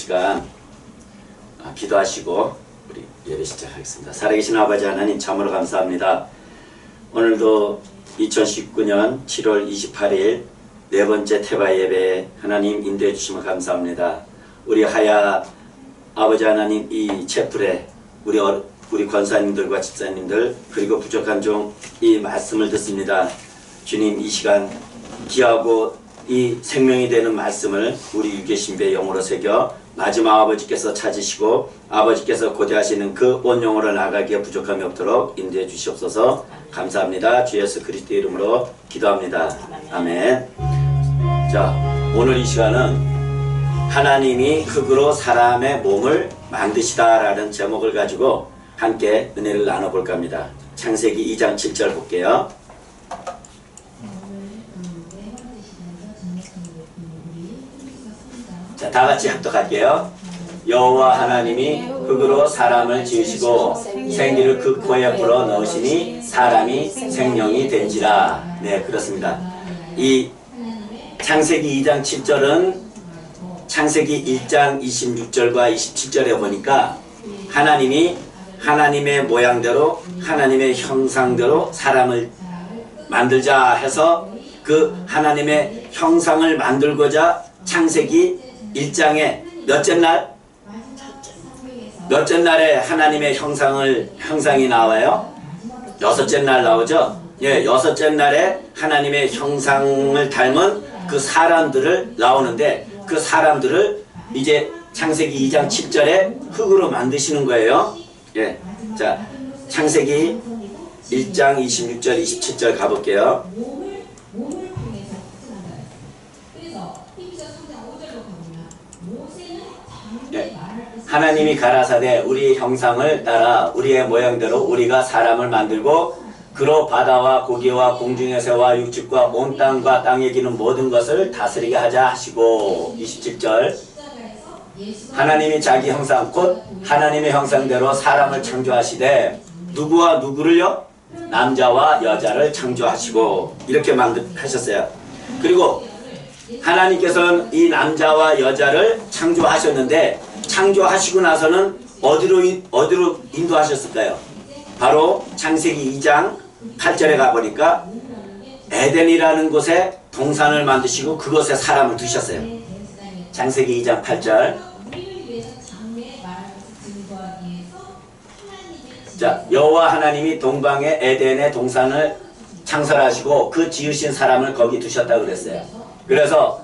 시간 기도하시고 우리 예배 시작하겠습니다. 살아계신 아버지 하나님 참으로 감사합니다. 오늘도 2019년 7월 28일 네 번째 태바 예배 하나님 인도해 주시면 감사합니다. 우리 하야 아버지 하나님 이 채플에 우리 권사님들과 집사님들 그리고 부족한 종 이 말씀을 듣습니다. 주님 이 시간 귀하고 이 생명이 되는 말씀을 우리 유계신배의 영으로 새겨 마지막 아버지께서 찾으시고 아버지께서 고대하시는 그 온영으로 나가기에 부족함이 없도록 인도해 주시옵소서. 감사합니다. 주 예수 그리스도 이름으로 기도합니다. 아멘. 자, 오늘 이 시간은 하나님이 흙으로 사람의 몸을 만드시다라는 제목을 가지고 함께 은혜를 나눠볼까 합니다. 창세기 2장 7절 볼게요. 자, 다 같이 합독할게요. 여호와 하나님이 흙으로 사람을 지으시고 생기를 그 코에 불어 넣으시니 사람이 생명이 된지라. 네, 그렇습니다. 이 창세기 2장 7절은 창세기 1장 26절과 27절에 보니까 하나님이 하나님의 모양대로 하나님의 형상대로 사람을 만들자 해서 그 하나님의 형상을 만들고자 창세기 1장에 몇째 날? 몇째 날에 하나님의 형상이 나와요? 여섯째 날 나오죠? 예, 여섯째 날에 하나님의 형상을 닮은 그 사람들을 나오는데 그 사람들을 이제 창세기 2장 7절에 흙으로 만드시는 거예요. 예, 자, 창세기 1장 26절 27절 가볼게요. 예, 하나님이 가라사대 우리의 형상을 따라 우리의 모양대로 우리가 사람을 만들고 그로 바다와 고기와 공중의 새와 육축과 온 땅과 땅에 기는 모든 것을 다스리게 하자 하시고 27절 하나님이 자기 형상 곧 하나님의 형상대로 사람을 창조하시되 누구와 누구를요? 남자와 여자를 창조하시고 이렇게 하셨어요. 그리고 하나님께서는 이 남자와 여자를 창조하셨는데 창조하시고 나서는 어디로 인도하셨을까요? 바로 창세기 2장 8절에 가보니까 에덴이라는 곳에 동산을 만드시고 그곳에 사람을 두셨어요. 창세기 2장 8절. 자, 여호와 하나님이 동방의 에덴의 동산을 창설하시고 그 지으신 사람을 거기 두셨다고 그랬어요. 그래서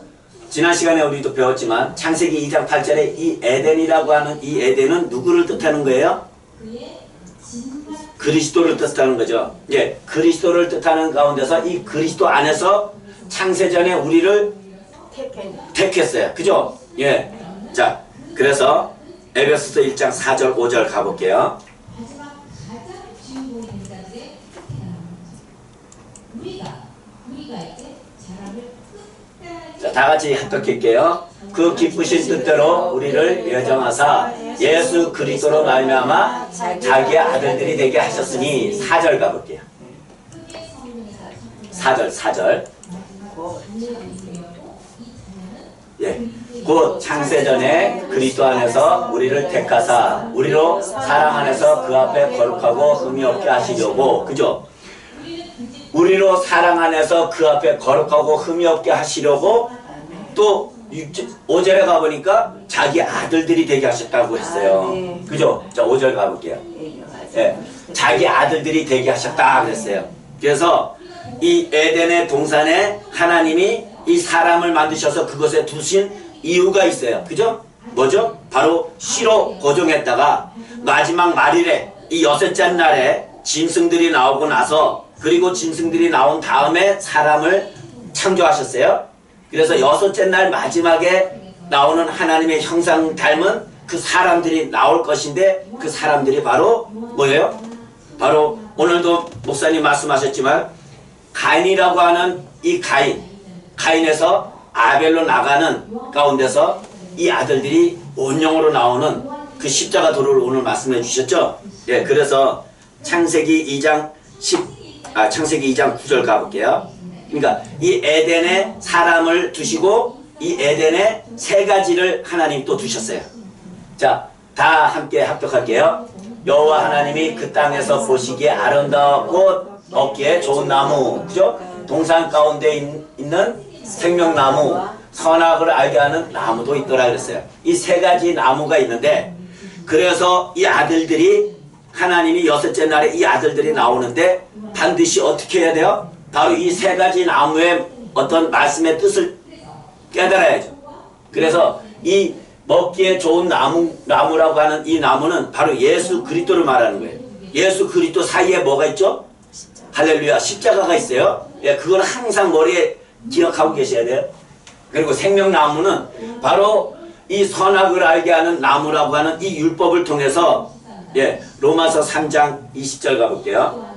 지난 시간에 우리도 배웠지만 창세기 2장 8절에 이 에덴이라고 하는 이 에덴은 누구를 뜻하는 거예요? 그리스도를 뜻하는 거죠. 예, 그리스도를 뜻하는 가운데서 이 그리스도 안에서 창세전에 우리를 택했어요. 그죠? 예. 자, 그래서 에베소서 1장 4절 5절 가볼게요. 자, 다같이 합독할게요. 그 기쁘신 뜻대로 우리를 예정하사 예수 그리스도로 말미암아 자기의 아들들이 되게 하셨으니 4절 가볼게요. 4절 예, 곧 창세전에 그리스도 안에서 우리를 택하사 우리로 사랑 안에서 그 앞에 거룩하고 흠이 없게 하시려고. 그죠? 우리로 사랑 안에서 그 앞에 거룩하고 흠이 없게 하시려고. 또 5절에 가보니까 자기 아들들이 되게 하셨다고 했어요. 그죠? 자, 5절 가볼게요. 예, 자기 아들들이 되게 하셨다 그랬어요. 그래서 이 에덴의 동산에 하나님이 이 사람을 만드셔서 그것에 두신 이유가 있어요. 그죠? 뭐죠? 바로 시로 고정했다가 마지막 말일에 이 여섯째 날에 짐승들이 나오고 나서 그리고 짐승들이 나온 다음에 사람을 창조하셨어요. 그래서 여섯째 날 마지막에 나오는 하나님의 형상 닮은 그 사람들이 나올 것인데 그 사람들이 바로 뭐예요? 바로 오늘도 목사님 말씀하셨지만 가인이라고 하는 이 가인에서 아벨로 나가는 가운데서 이 아들들이 온영으로 나오는 그 십자가 도를 오늘 말씀해 주셨죠? 예, 그래서 창세기 2장 9절 가볼게요. 그러니까 이 에덴에 사람을 두시고 이 에덴에 세 가지를 하나님 또 두셨어요. 자, 다 함께 합독할게요. 여호와 하나님이 그 땅에서 보시기에 아름다웠고 먹기에 좋은 나무, 그죠? 동산 가운데 있는 생명나무, 선악을 알게 하는 나무도 있더라 그랬어요. 이 세 가지 나무가 있는데, 그래서 이 아들들이, 하나님이 여섯째 날에 이 아들들이 나오는데 반드시 어떻게 해야 돼요? 바로 이 세 가지 나무의 어떤 말씀의 뜻을 깨달아야죠. 그래서 이 먹기에 좋은 나무라고 하는 이 나무는 바로 예수 그리스도를 말하는 거예요. 예수 그리스도 사이에 뭐가 있죠? 할렐루야, 십자가가 있어요. 예, 그건 항상 머리에 기억하고 계셔야 돼요. 그리고 생명나무는 바로 이 선악을 알게 하는 나무라고 하는 이 율법을 통해서, 예, 로마서 3장 20절 가볼게요.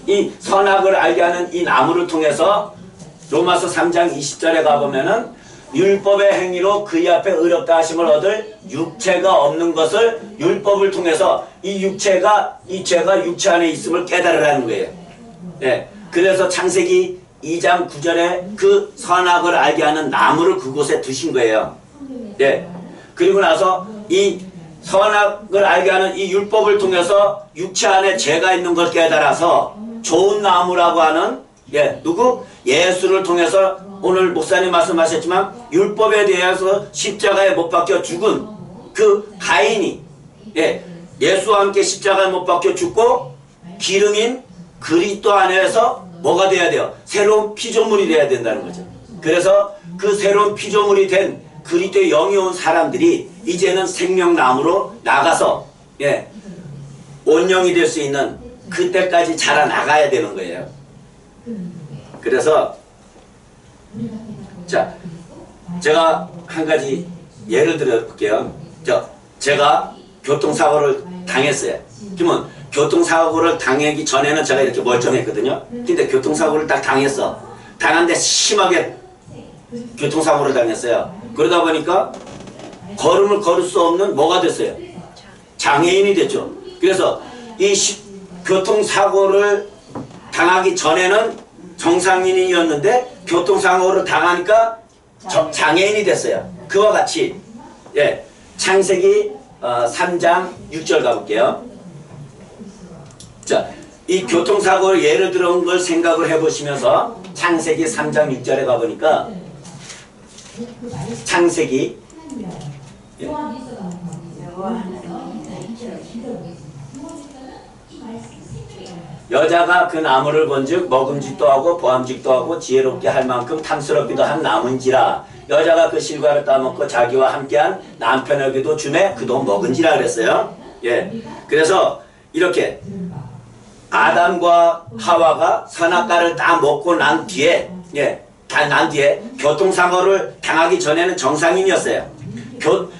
이 선악을 알게 하는 이 나무를 통해서 로마서 3장 20절에 가보면은 율법의 행위로 그의 앞에 의롭다 하심을 얻을 육체가 없는 것을 율법을 통해서 이 죄가 육체 안에 있음을 깨달으라는 거예요. 예, 그래서 창세기 2장 9절에 그 선악을 알게 하는 나무를 그곳에 두신 거예요. 예, 그리고 나서 이 선악을 알게 하는 이 율법을 통해서 육체 안에 죄가 있는 걸 깨달아서 좋은 나무라고 하는, 예, 누구? 예수를 통해서 오늘 목사님 말씀하셨지만 율법에 대해서 십자가에 못 박혀 죽은 그 가인이, 예, 예수와 함께 십자가에 못 박혀 죽고 기름인 그리스도 안에서 뭐가 돼야 돼요? 새로운 피조물이 돼야 된다는 거죠. 그래서 그 새로운 피조물이 된 그리스도의 영이 온 사람들이 이제는 생명나무로 나가서, 예, 온영이 될 수 있는 그때까지 자라나가야 되는 거예요. 그래서 자, 제가 한 가지 예를 들어 볼게요. 제가 교통사고를 당했어요. 그러면 교통사고를 당하기 전에는 제가 이렇게 멀쩡했거든요. 근데 교통사고를 딱 당했어. 당한데 심하게 교통사고를 당했어요. 그러다 보니까 걸음을 걸을 수 없는 뭐가 됐어요? 장애인이 됐죠. 그래서 이 교통사고를 당하기 전에는 정상인이었는데 교통사고를 당하니까 장애인이 됐어요. 그와 같이, 예, 창세기 3장 6절 가볼게요. 자, 이 교통사고를 예를 들어온 걸 생각을 해보시면서 창세기 3장 6절에 가보니까 창세기, 예, 여자가 그 나무를 본즉 먹음직도 하고 보암직도 하고 지혜롭게 할 만큼 탐스럽기도 한 나무인지라 여자가 그 실과를 따먹고 자기와 함께한 남편에게도 주매 그도 먹은지라 그랬어요. 예, 그래서 이렇게 아담과 하와가 선악과를 다 먹고 난 뒤에, 예, 난 뒤에 교통사고를 당하기 전에는 정상인이었어요.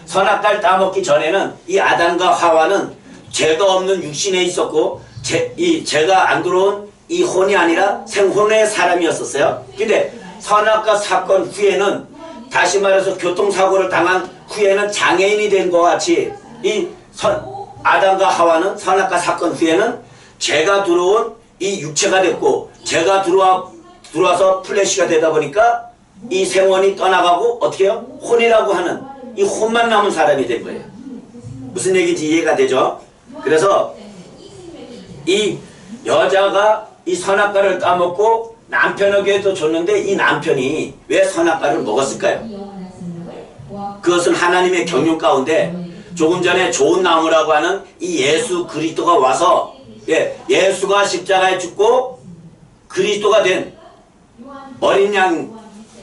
선악과를 다 먹기 전에는 이 아담과 하와는 죄가 없는 육신에 있었고 이 죄가 안 들어온 이 혼이 아니라 생혼의 사람이었었어요. 근데 선악과 사건 후에는, 다시 말해서 교통사고를 당한 후에는 장애인이 된 것 같이 아담과 하와는 선악과 사건 후에는 죄가 들어온 이 육체가 됐고, 죄가 들어와서 플래시가 되다 보니까 이 생혼이 떠나가고 어떻게 해요? 혼이라고 하는 이 혼만 남은 사람이 된 거예요. 무슨 얘기인지 이해가 되죠? 그래서 이 여자가 이 선악과를 따먹고 남편에게도 줬는데 이 남편이 왜 선악과를 먹었을까요? 그것은 하나님의 경륜 가운데 조금 전에 좋은 나무라고 하는 이 예수 그리스도가 와서, 예, 예수가 십자가에 죽고 그리스도가 된 어린 양,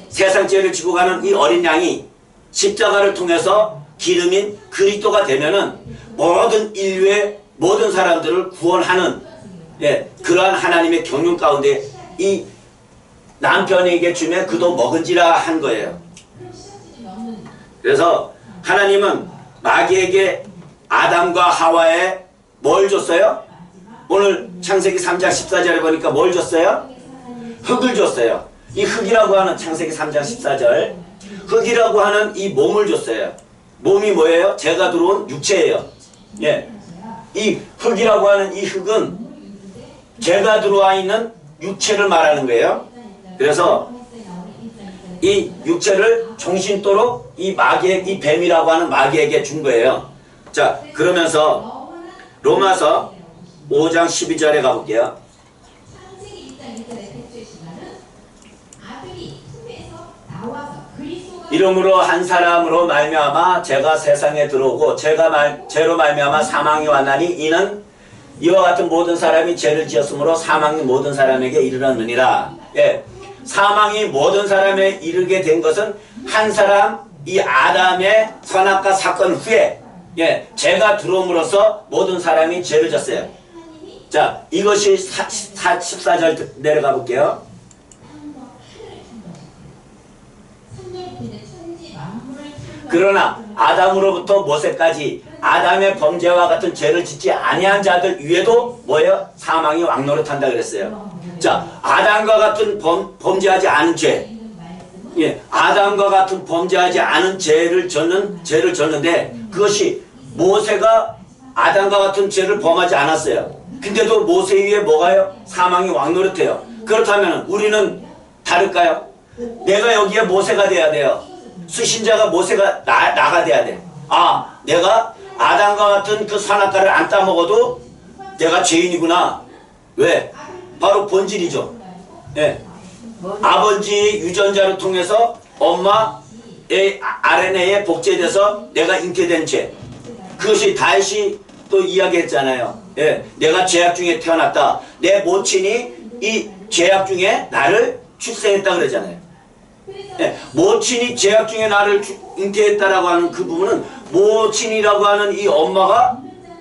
세상 죄를 지고 가는 이 어린 양이 십자가를 통해서 기름인 그리스도가 되면은 모든 인류의 모든 사람들을 구원하는, 예, 그러한 하나님의 경륜 가운데 이 남편에게 주면 그도 먹은지라 한 거예요. 그래서 하나님은 마귀에게 아담과 하와에 뭘 줬어요? 오늘 창세기 3장 14절에 보니까 뭘 줬어요? 흙을 줬어요. 이 흙이라고 하는, 창세기 3장 14절, 흙이라고 하는 이 몸을 줬어요. 몸이 뭐예요? 죄가 들어온 육체예요. 예, 이 흙이라고 하는 이 흙은 죄가 들어와 있는 육체를 말하는 거예요. 그래서 이 육체를 종신토록 이 마귀의 이 뱀이라고 하는 마귀에게 준 거예요. 자, 그러면서 로마서 5장 12절에 가볼게요. 이름으로 한 사람으로 말미암아 죄가 세상에 들어오고 죄로 말미암아 사망이 왔나니 이는 이와 같은 모든 사람이 죄를 지었으므로 사망이 모든 사람에게 이르렀느니라. 예, 사망이 모든 사람에 이르게 된 것은 한 사람 이 아담의 선악과 사건 후에 죄가 들어옴으로써 모든 사람이 죄를 졌어요. 자, 이것이 14절 내려가 볼게요. 그러나 아담으로부터 모세까지 아담의 범죄와 같은 죄를 짓지 아니한 자들 위에도 뭐예요? 사망이 왕노릇한다 그랬어요. 자, 아담과 같은 범죄하지 않은 죄, 아담과 같은 범죄하지 않은 죄를 졌는데 그것이 모세가 아담과 같은 죄를 범하지 않았어요. 근데도 모세 위에 뭐가요? 사망이 왕노릇해요. 그렇다면 우리는 다를까요? 내가 여기에 모세가 돼야 돼요. 수신자가 모세가 나가 돼야 돼. 아, 내가 아담과 같은 그 선악과를 안 따먹어도 내가 죄인이구나. 왜? 바로 본질이죠. 예. 아버지 유전자를 통해서 엄마의 RNA에 복제돼서 내가 잉태된 죄. 그것이 다윗이 또 이야기했잖아요. 예. 내가 죄악 중에 태어났다. 내 모친이 이 죄악 중에 나를 출생했다 그러잖아요. 예, 모친이 죄악 중에 나를 잉태했다라고 하는 그 부분은 모친이라고 하는 이 엄마가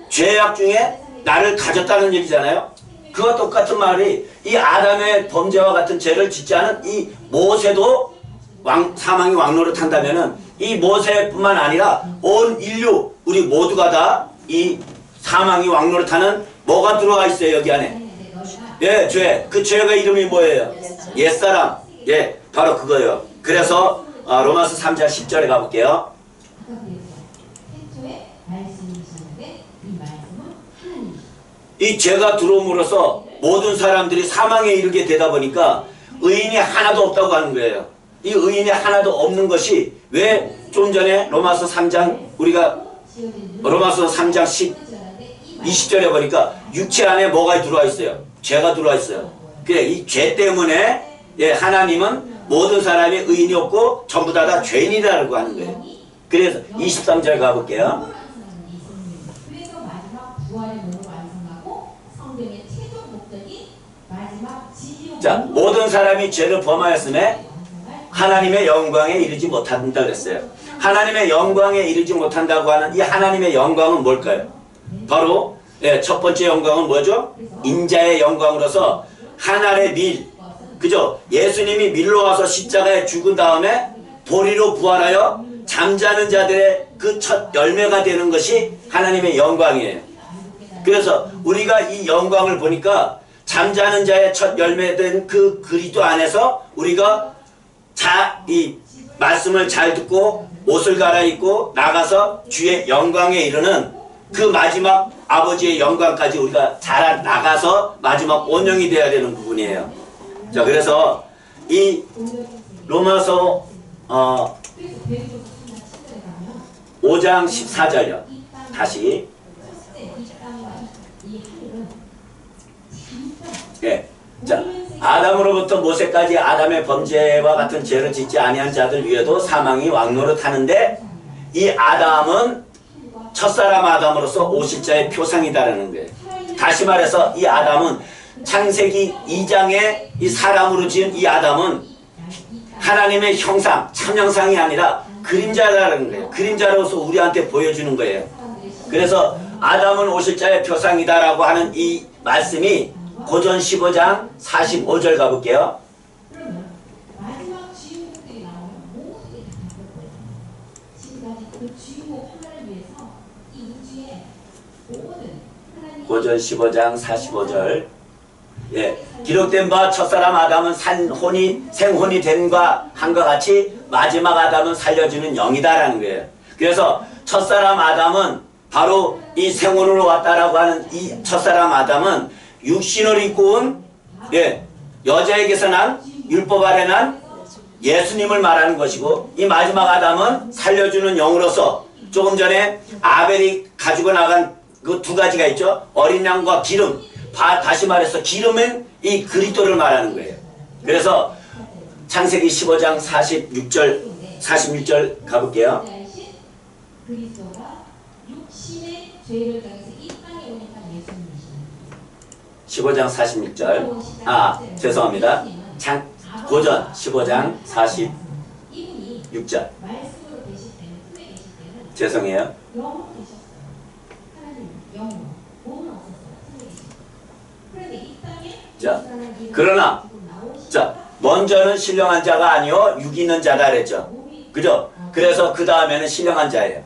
죄악 중에 나를 가졌다는 얘기잖아요. 그와 똑같은 말이 이 아담의 범죄와 같은 죄를 짓지 않은 이 모세도 사망이 왕노릇한다면은 이 모세뿐만 아니라 온 인류 우리 모두가 다 이 사망이 왕노릇하는 뭐가 들어와 있어요 여기 안에. 예, 죄. 그 죄가 이름이 뭐예요? 옛사람. 예, 바로 그거예요. 그래서 로마서 3장 10절에 가볼게요. 이 죄가 들어옴으로써 모든 사람들이 사망에 이르게 되다 보니까 의인이 하나도 없다고 하는 거예요. 이 의인이 하나도 없는 것이 왜 좀 전에 로마서 3장 우리가 로마서 3장 20절에 보니까 육체 안에 뭐가 들어와 있어요? 죄가 들어와 있어요. 그래, 이 죄 때문에 하나님은 모든 사람이 의인이 없고 전부 다 죄인이라고 하는 거예요. 그래서 23절 가볼게요. 자, 모든 사람이 죄를 범하였음에 하나님의 영광에 이르지 못한다 그랬어요. 하나님의 영광에 이르지 못한다고 하는 이 하나님의 영광은 뭘까요? 바로 첫 번째 영광은 뭐죠? 인자의 영광으로서 하늘의 밀, 그죠? 예수님이 밀로 와서 십자가에 죽은 다음에 보리로 부활하여 잠자는 자들의 그 첫 열매가 되는 것이 하나님의 영광이에요. 그래서 우리가 이 영광을 보니까 잠자는 자의 첫 열매된 그 그리스도 안에서 우리가 이 말씀을 잘 듣고 옷을 갈아입고 나가서 주의 영광에 이르는 그 마지막 아버지의 영광까지 우리가 잘 나가서 마지막 원형이 되어야 되는 부분이에요. 자, 그래서 이 로마서 5장 14절요. 다시. 예. 자, 아담으로부터 모세까지 아담의 범죄와 같은 죄를 짓지 아니한 자들 위에도 사망이 왕노릇하는데 이 아담은 첫사람 아담으로서 오실 자의 표상이다라는 거예요. 다시 말해서 이 아담은 창세기 2장에 이 사람으로 지은 이 아담은 하나님의 형상, 참형상이 아니라 그림자라는 거예요. 그림자로서 우리한테 보여주는 거예요. 그래서 아담은 오실 자의 표상이다라고 하는 이 말씀이 고전 15장 45절 가볼게요. 고전 15장 45절. 예, 기록된 바 첫사람 아담은 생혼이 된과 한과 같이 마지막 아담은 살려주는 영이다라는 거예요. 그래서 첫사람 아담은 바로 이 생혼으로 왔다라고 하는 이 첫사람 아담은 육신을 입고 온 여자에게서 난 율법 아래 난 예수님을 말하는 것이고 이 마지막 아담은 살려주는 영으로서 조금 전에 아벨이 가지고 나간 그 두 가지가 있죠. 어린 양과 기름. 다시 말해서 기름은 이 그리스도를 말하는 거예요. 그래서 창세기 15장 46절 가볼게요. 그리스도가 육신의 죄를 당해서 이 땅에 오신 예수님이시다. 15장 46절. 죄송합니다. 고전 15장 46절. 말씀으로 계실 때는 품에 계실 때는 죄송해요. 영으로 계셨어요. 하나님 영으로 몸은 없었어요. 품에 계셨어요. 그런데 이 땅에 자, 그러나 먼저는 신령한 자가 아니요 육 있는 자다 그랬죠. 그죠? 그래서 그 다음에는 신령한 자예요.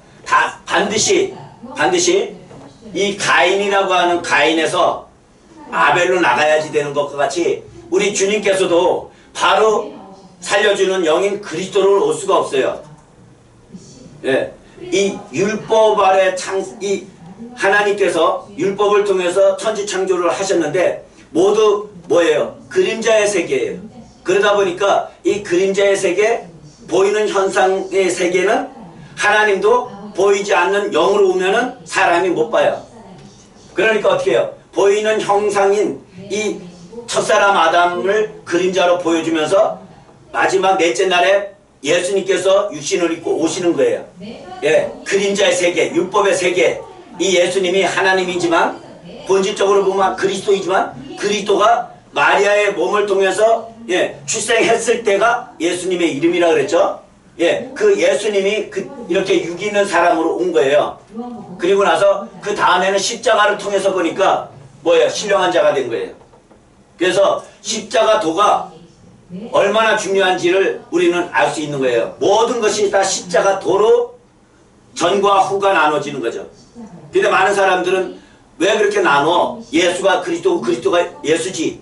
반드시 이 가인이라고 하는 가인에서 아벨로 나가야지 되는 것과 같이 우리 주님께서도 바로 살려주는 영인 그리스도로 올 수가 없어요. 예, 이 율법 아래 이 하나님께서 율법을 통해서 천지 창조를 하셨는데 모두 뭐예요? 그림자의 세계예요. 그러다 보니까 이 그림자의 세계, 보이는 현상의 세계는 하나님도 보이지 않는 영으로 오면은 사람이 못 봐요. 그러니까 어떻게 해요? 보이는 형상인 이 첫사람 아담을 그림자로 보여주면서 마지막 넷째 날에 예수님께서 육신을 입고 오시는 거예요. 예, 그림자의 세계, 율법의 세계. 이 예수님이 하나님이지만 본질적으로 보면 그리스도이지만 그리스도가 마리아의 몸을 통해서 출생했을 때가 예수님의 이름이라 그랬죠. 예, 그 예수님이 이렇게 육 있는 사람으로 온 거예요. 그리고 나서 그 다음에는 십자가를 통해서 보니까 뭐예요? 신령한 자가 된 거예요. 그래서 십자가 도가 얼마나 중요한지를 우리는 알 수 있는 거예요. 모든 것이 다 십자가 도로 전과 후가 나눠지는 거죠. 근데 많은 사람들은 왜 그렇게 나눠? 예수가 그리스도고 그리스도가 예수지.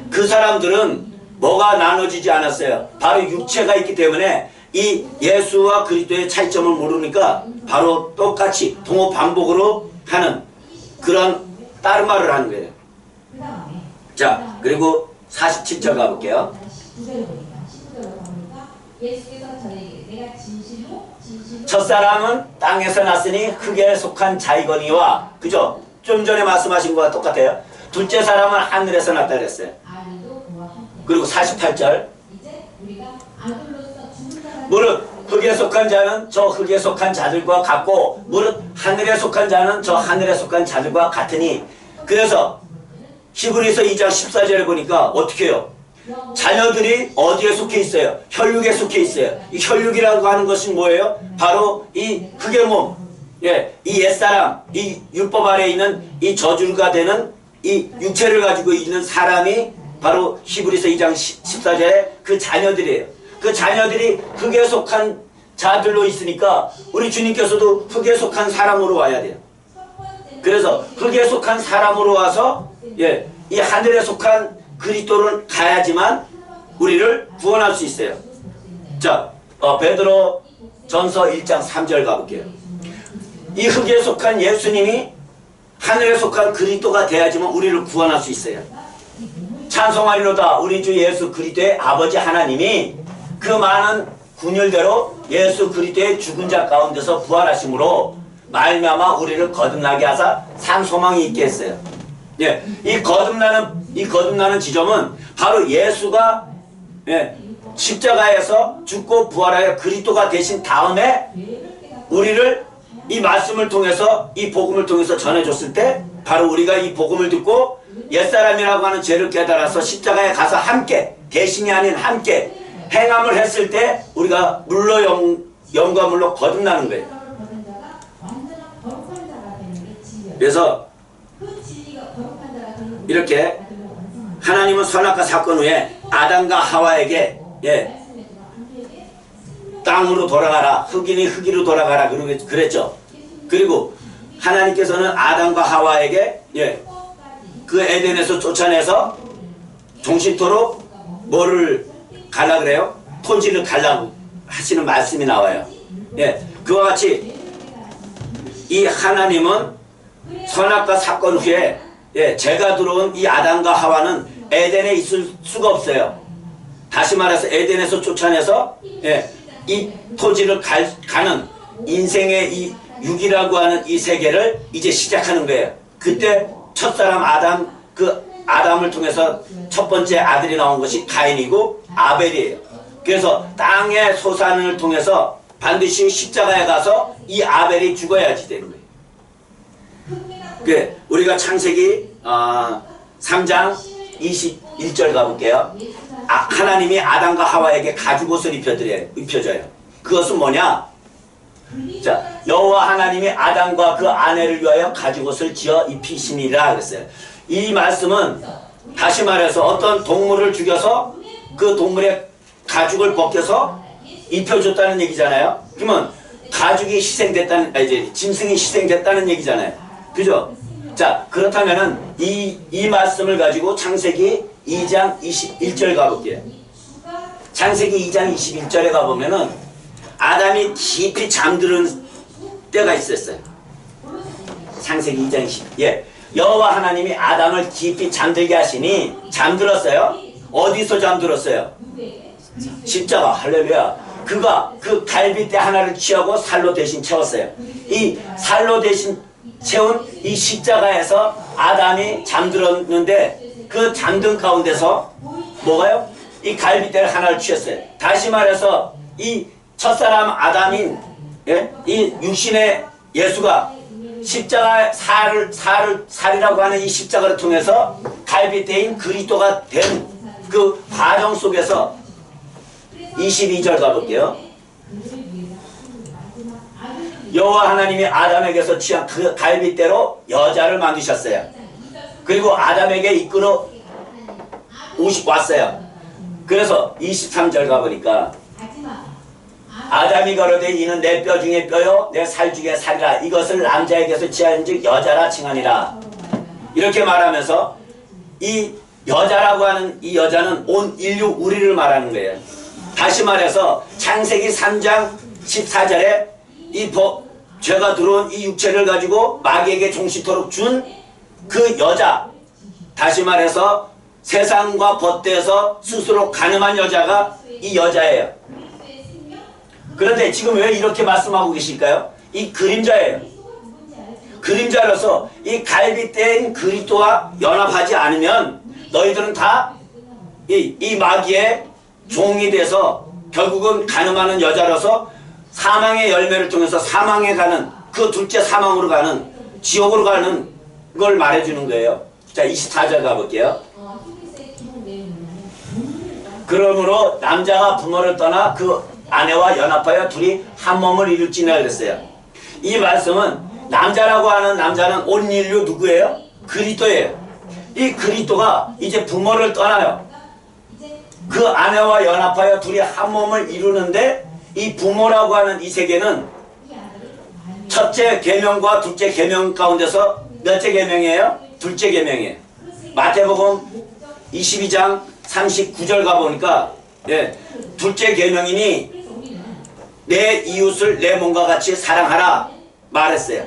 그 사람들은 뭐가 나눠지지 않았어요. 바로 육체가 있기 때문에 이 예수와 그리스도의 차이점을 모르니까 바로 똑같이 동호 반복으로 하는 그런 다른 말을 하는 거예요. 자, 그리고 47절 가볼게요. 첫사람은 땅에서 났으니 흙에 속한 자이거니와, 그죠? 좀 전에 말씀하신 거와 똑같아요. 둘째 사람은 하늘에서 났다 그랬어요. 그리고 48절. 무릇 흙에 속한 자는 저 흙에 속한 자들과 같고 무릇 하늘에 속한 자는 저 하늘에 속한 자들과 같으니. 그래서 히브리서 2장 14절에 보니까 어떻게 해요? 자녀들이 어디에 속해 있어요? 혈육에 속해 있어요. 이 혈육이라고 하는 것은 뭐예요? 바로 이 흙의 몸, 이 옛사람, 이 율법 아래에 있는 이 저주가 되는 이 육체를 가지고 있는 사람이 바로 히브리서 2장 14절에 그 자녀들이에요. 그 자녀들이 흙에 속한 자들로 있으니까 우리 주님께서도 흙에 속한 사람으로 와야 돼요. 그래서 흙에 속한 사람으로 와서 이 하늘에 속한 그리스도를 가야지만 우리를 구원할 수 있어요. 자, 베드로 전서 1장 3절 가볼게요. 이 흙에 속한 예수님이 하늘에 속한 그리스도가 돼야지만 우리를 구원할 수 있어요. 찬송하리로다 우리 주 예수 그리스도의 아버지 하나님이 그 많은 군율대로 예수 그리스도의 죽은 자 가운데서 부활하심으로 말미암아 우리를 거듭나게 하사 산 소망이 있게 했어요. 이 거듭나는 지점은 바로 예수가 십자가에서 죽고 부활하여 그리스도가 되신 다음에 우리를 이 말씀을 통해서 이 복음을 통해서 전해줬을 때 바로 우리가 이 복음을 듣고 옛사람이라고 하는 죄를 깨달아서 십자가에 가서 함께 대신이 아닌 함께 행함을 했을 때 우리가 물로 영과 물로 거듭나는 거예요. 그래서 이렇게 하나님은 선악과 사건 후에 아담과 하와에게 땅으로 돌아가라, 흙이니 흙이로 돌아가라 그랬죠. 그리고 하나님께서는 아담과 하와에게 그 에덴에서 쫓아내서 종신토로 뭐를 갈라 그래요? 토지를 갈라고 하시는 말씀이 나와요. 그와 같이 이 하나님은 선악과 사건 후에 죄가 들어온 이 아담과 하와는 에덴에 있을 수가 없어요. 다시 말해서 에덴에서 쫓아내서 예, 이 토지를 가는 인생의 이 육이라고 하는 이 세계를 이제 시작하는 거예요. 그때 첫사람 아담, 그 아담을 통해서 첫 번째 아들이 나온 것이 가인이고 아벨이에요. 그래서 땅의 소산을 통해서 반드시 십자가에 가서 이 아벨이 죽어야지 되는 거예요. 우리가 창세기 3장 21절 가볼게요. 하나님이 아담과 하와에게 가죽옷을 입혀줘요. 그것은 뭐냐? 자, 여호와 하나님이 아담과 그 아내를 위하여 가죽옷을 지어 입히시니라 그랬어요. 이 말씀은 다시 말해서 어떤 동물을 죽여서 그 동물의 가죽을 벗겨서 입혀줬다는 얘기잖아요. 그러면 가죽이 희생됐다는, 이제 짐승이 희생됐다는 얘기잖아요. 그죠? 자, 그렇다면은 이 말씀을 가지고 창세기 2장 21절 가볼게요. 창세기 2장 21절에 가보면은 아담이 깊이 잠드는 때가 있었어요. 창세기 2장 20. 예. 여호와 하나님이 아담을 깊이 잠들게 하시니 잠들었어요. 어디서 잠들었어요? 십자가. 할렐루야. 그가 그 갈빗대 하나를 취하고 살로 대신 채웠어요. 이 살로 대신 채운 이 십자가에서 아담이 잠들었는데 그 잠든 가운데서 뭐가요? 이 갈빗대를 하나를 취했어요. 다시 말해서 이 첫사람 아담인, 예? 이 육신의 예수가 십자가 살이라고 하는 이 십자가를 통해서 갈빗대인 그리스도가 된 그 과정 속에서 22절 가볼게요. 여호와 하나님이 아담에게서 취한 그 갈빗대로 여자를 만드셨어요. 그리고 아담에게 이끌어 왔어요. 그래서 23절 가보니까 아담이 가로되 이는 내 뼈 중에 뼈요 내 살 중에 살이라. 이것을 남자에게서 취한즉 여자라 칭하니라. 이렇게 말하면서 이 여자라고 하는 이 여자는 온 인류 우리를 말하는 거예요. 다시 말해서 창세기 3장 14절에 이 죄가 들어온 이 육체를 가지고 마귀에게 종시토록 준 그 여자, 다시 말해서 세상과 벗대해서 스스로 가늠한 여자가 이 여자예요. 그런데 지금 왜 이렇게 말씀하고 계실까요? 이 그림자예요. 그림자로서 이 갈빗대인 그리스도와 연합하지 않으면 너희들은 다 이 마귀의 종이 돼서 결국은 가늠하는 여자로서 사망의 열매를 통해서 사망에 가는, 그 둘째 사망으로 가는, 지옥으로 가는 걸 말해주는 거예요. 자, 24절 가볼게요. 그러므로 남자가 부모를 떠나 그 아내와 연합하여 둘이 한 몸을 이룰지니라 그랬어요. 이 말씀은 남자라고 하는 남자는 온 인류 누구예요? 그리스도예요. 이 그리스도가 이제 부모를 떠나요. 그 아내와 연합하여 둘이 한 몸을 이루는데 이 부모라고 하는 이 세계는 첫째 계명과 둘째 계명 가운데서 몇째 계명이에요? 둘째 계명이에요. 마태복음 22장 39절 가보니까 예, 둘째 계명이니 내 이웃을 내 몸과 같이 사랑하라 말했어요.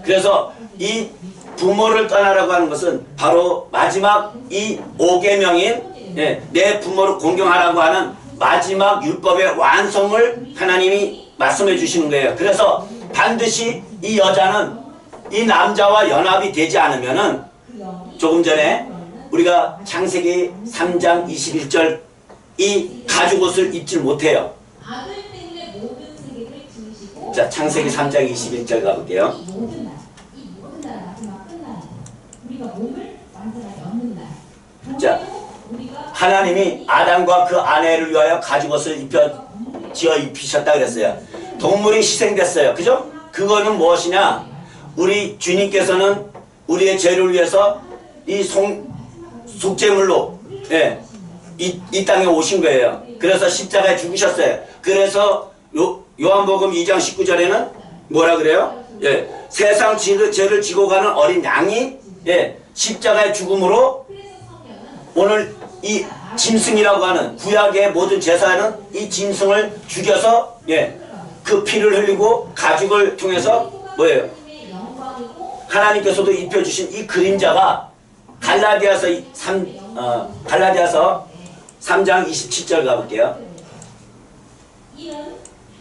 그래서 이 부모를 떠나라고 하는 것은 바로 마지막 이 5계명인 예, 내 부모를 공경하라고 하는 마지막 율법의 완성을 하나님이 말씀해 주시는 거예요. 그래서 반드시 이 여자는 이 남자와 연합이 되지 않으면은 조금 전에 우리가 창세기 3장 21절 이 가죽옷을 입질 못해요. 자, 창세기 3장 21절 가볼게요. 자, 하나님이 아담과 그 아내를 위하여 가죽옷을 지어 입히셨다 그랬어요. 동물이 희생됐어요. 그죠? 그거는 무엇이냐? 우리 주님께서는 우리의 죄를 위해서 이 속죄물로 예, 이 땅에 오신 거예요. 그래서 십자가에 죽으셨어요. 그래서 요한복음 2장 19절에는 뭐라 그래요? 예, 세상 죄를 지고 가는 어린 양이 예, 십자가의 죽음으로 오늘 이 짐승이라고 하는 구약의 모든 제사는 이 짐승을 죽여서 예, 그 피를 흘리고 가죽을 통해서 뭐예요? 하나님께서도 입혀주신 이 그림자가 갈라디아서 3장 27절 가볼게요. 이는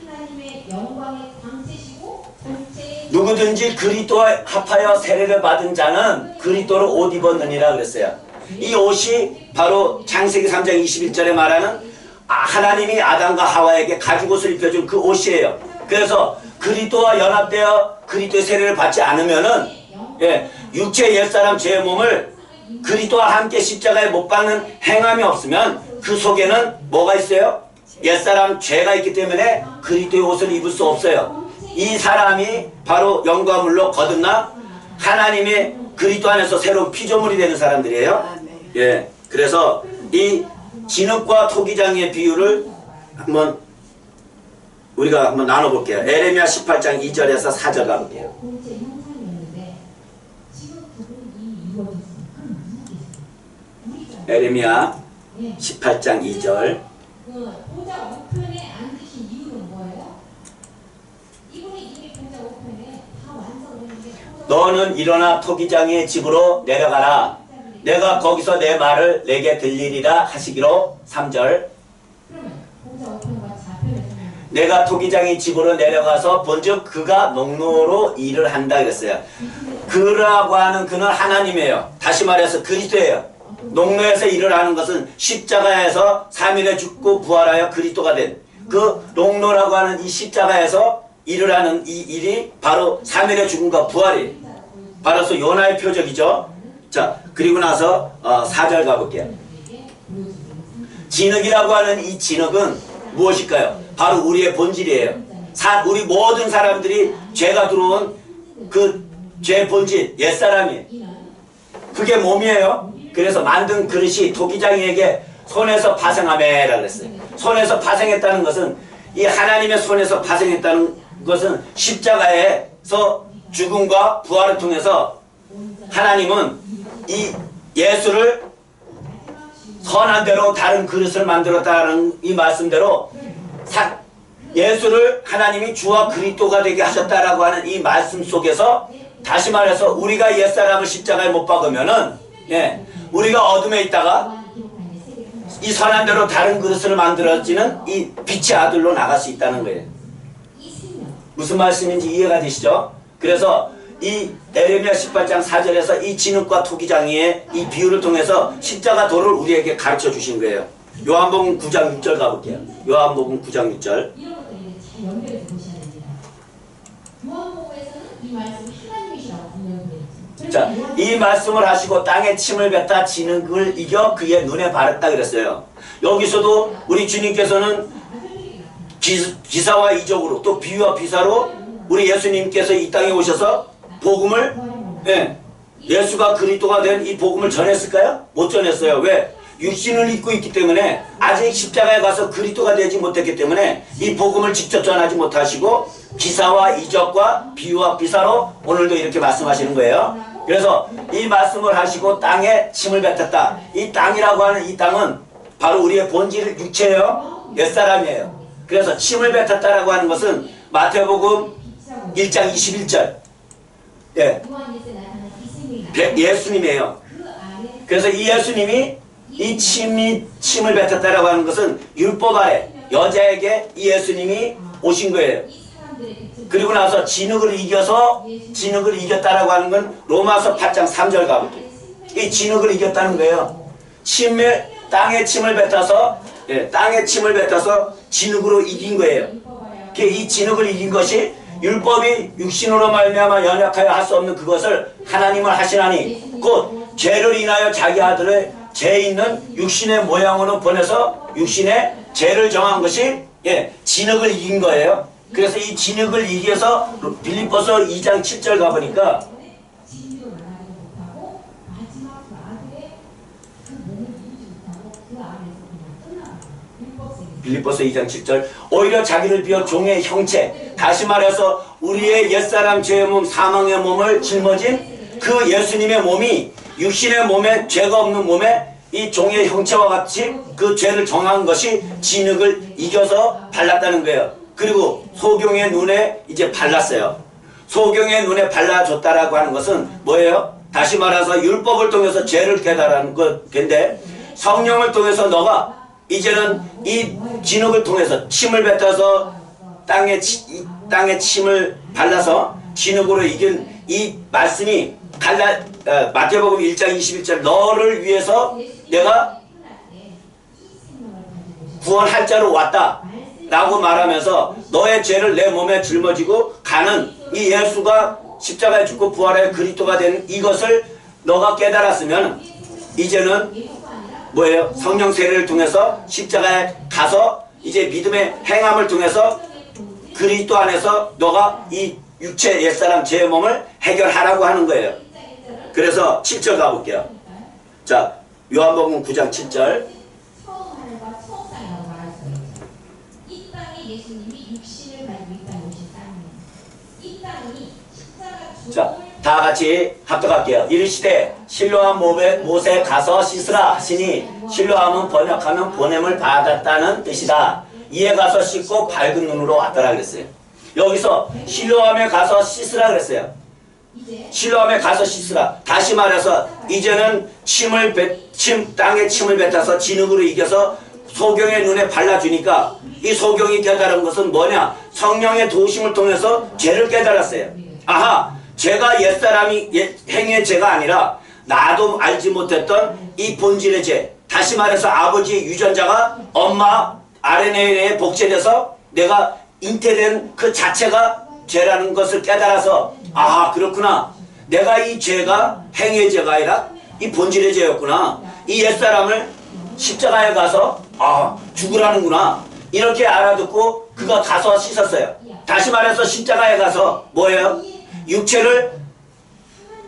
하나님의 영광의 광채시고 전체의 누구든지 그리스도와 합하여 세례를 받은 자는 그리스도로 옷 입었느니라 그랬어요. 이 옷이 바로 창세기 3장 21절에 말하는 하나님이 아담과 하와에게 가죽옷을 입혀준 그 옷이에요. 그래서 그리스도와 연합되어 그리스도의 세례를 받지 않으면은 육체 옛사람 죄의 몸을 그리스도와 함께 십자가에 못 박는 행함이 없으면 그 속에는 뭐가 있어요? 옛사람 죄가 있기 때문에 그리스도의 옷을 입을 수 없어요. 이 사람이 바로 영광물로 거듭나 하나님의 그리스도 안에서 새로운 피조물이 되는 사람들이에요. 예, 그래서 이 진흙과 토기장의 비유를 우리가 한번 나눠볼게요. 에레미야 18장 2절에서 4절 가볼게요. 공체 형상이었는데 지금 그분이 이미 이루어졌으니 그럼 무슨 얘기예요? 에레미야 18장 2절. 그 보좌 우편에 앉으신 이유는 뭐예요? 이분이 이미 보좌 우편에 다 완성했는데 너는 일어나 토기장의 집으로 내려가라. 내가 거기서 내 말을 내게 들리리라 하시기로 3절. 그러면 보좌 우편과 좌편에서는 내가 토기장의 집으로 내려가서 본즉 그가 농노로 일을 한다 그랬어요. 그라고 하는 그는 하나님이에요. 다시 말해서 그리스도예요. 농노에서 일을 하는 것은 십자가에서 3일에 죽고 부활하여 그리스도가 된 그 농노라고 하는 이 십자가에서 일을 하는 이 일이 바로 3일의 죽음과 부활이에요. 바로서 요나의 표적이죠. 자, 그리고 나서 4절 가볼게요. 진흙이라고 하는 이 진흙은 무엇일까요? 바로 우리의 본질이에요. 우리 모든 사람들이 죄가 들어온 그 죄 본질, 옛사람이에요. 그게 몸이에요. 그래서 만든 그릇이 토기장이에게 손에서 파생하매라 그랬어요. 손에서 파생했다는 것은 이 하나님의 손에서 파생했다는 것은 십자가에서 죽음과 부활을 통해서 하나님은 이 예수를 선한 대로 다른 그릇을 만들었다는 이 말씀대로 예수를 하나님이 주와 그리스도가 되게 하셨다라고 하는 이 말씀 속에서 다시 말해서 우리가 옛사람을 십자가에 못 박으면은 우리가 어둠에 있다가 이 선한 대로 다른 그릇을 만들어지는 이 빛의 아들로 나갈 수 있다는 거예요. 무슨 말씀인지 이해가 되시죠? 그래서 이 에레미야 18장 4절에서 이 진흙과 토기장이의 이 비유를 통해서 십자가 도를 우리에게 가르쳐 주신 거예요. 요한복음 9장 6절 가볼게요. 요한복음 9장 6절. 이런 것들을 잘 연결해서 보셔야 됩니다. 요한복음에서는 이 말씀이 하나님이시라고 분명히 그랬죠. 자, 이 말씀을 하시고 땅에 침을 뱉다 진흙을 이겨 그의 눈에 바랐다 그랬어요. 여기서도 우리 주님께서는 기사와 이적으로 또 비유와 비사로 우리 예수님께서 이 땅에 오셔서 복음을 예수가 그리스도가 된 이 복음을 전했을까요? 못 전했어요. 왜? 육신을 입고 있기 때문에 아직 십자가에 가서 그리스도가 되지 못했기 때문에 이 복음을 직접 전하지 못하시고 기사와 이적과 비유와 비사로 오늘도 이렇게 말씀하시는 거예요. 그래서 이 말씀을 하시고 땅에 침을 뱉었다. 이 땅이라고 하는 이 땅은 바로 우리의 본질 육체예요. 옛사람이에요. 그래서 침을 뱉었다라고 하는 것은 마태복음 1장 21절 예수님이에요. 그래서 이 예수님이 이 침을 뱉었다라고 하는 것은 율법 아래 여자에게 이 예수님이 오신 거예요. 그리고 나서 진흙을 이겼다라고 하는 건 로마서 8장 3절 가볼게요. 이 진흙을 이겼다는 거예요. 땅에 침을 뱉어서 진흙으로 이긴 거예요. 이 진흙을 이긴 것이 율법이 육신으로 말미암아 연약하여 할 수 없는 그것을 하나님을 하시나니 곧 죄를 인하여 자기 아들을 죄 있는 육신의 모양으로 보내서 육신의 죄를 정한 것이 진흙을 이긴 거예요. 그래서 이 진흙을 이겨서 빌립보서 2장 7절 가보니까 빌립보서 2장 7절 오히려 자기를 비워 종의 형체 다시 말해서 우리의 옛사람 죄의 몸 사망의 몸을 짊어진 그 예수님의 몸이 육신의 몸에 죄가 없는 몸에 이 종의 형체와 같이 그 죄를 정한 것이 진흙을 이겨서 발랐다는 거예요. 그리고 소경의 눈에 이제 발랐어요. 소경의 눈에 발라줬다라고 하는 것은 뭐예요? 다시 말해서 율법을 통해서 죄를 깨달은 건데 성령을 통해서 너가 이제는 이 진흙을 통해서 침을 뱉어서 땅에 침을 발라서 진흙으로 이긴 이 말씀이 마태복음 1장 21절 너를 위해서 내가 구원할 자로 왔다 라고 말하면서 너의 죄를 내 몸에 짊어지고 가는 이 예수가 십자가에 죽고 부활의 그리스도가 된 이것을 너가 깨달았으면 이제는 뭐예요? 성령 세례를 통해서 십자가에 가서 이제 믿음의 행함을 통해서 그리스도 안에서 너가 이 육체 옛사람 죄의 몸을 해결하라고 하는 거예요. 그래서 7절 가볼게요. 자, 요한복음 9장 7절. 이 땅에 예수님이 육신을 가지고 이 땅에 오신 땅이에요. 이 땅이 십자가 자, 다 같이 합독할게요. 이르시되 실로암 못에 가서 씻으라 하시니 실로암은 번역하면 보냄을 받았다는 뜻이다. 이에 가서 씻고 밝은 눈으로 왔더라 그랬어요. 여기서 실로암에 가서 씻으라 그랬어요. 실로암에 가서 씻으라. 다시 말해서 이제는 땅에 침을 뱉어서 진흙으로 이겨서 소경의 눈에 발라주니까 이 소경이 깨달은 것은 뭐냐? 성령의 도우심을 통해서 죄를 깨달았어요. 아하, 죄가 옛사람이 행위의 죄가 아니라 나도 알지 못했던 이 본질의 죄. 다시 말해서 아버지의 유전자가 엄마 RNA에 복제돼서 내가 잉태된 그 자체가 죄라는 것을 깨달아서 아 그렇구나. 내가 이 죄가 행위의 죄가 아니라 이 본질의 죄였구나. 이 옛사람을 십자가에 가서 아 죽으라는구나. 이렇게 알아듣고 그가 가서 씻었어요. 다시 말해서 십자가에 가서 뭐예요? 육체를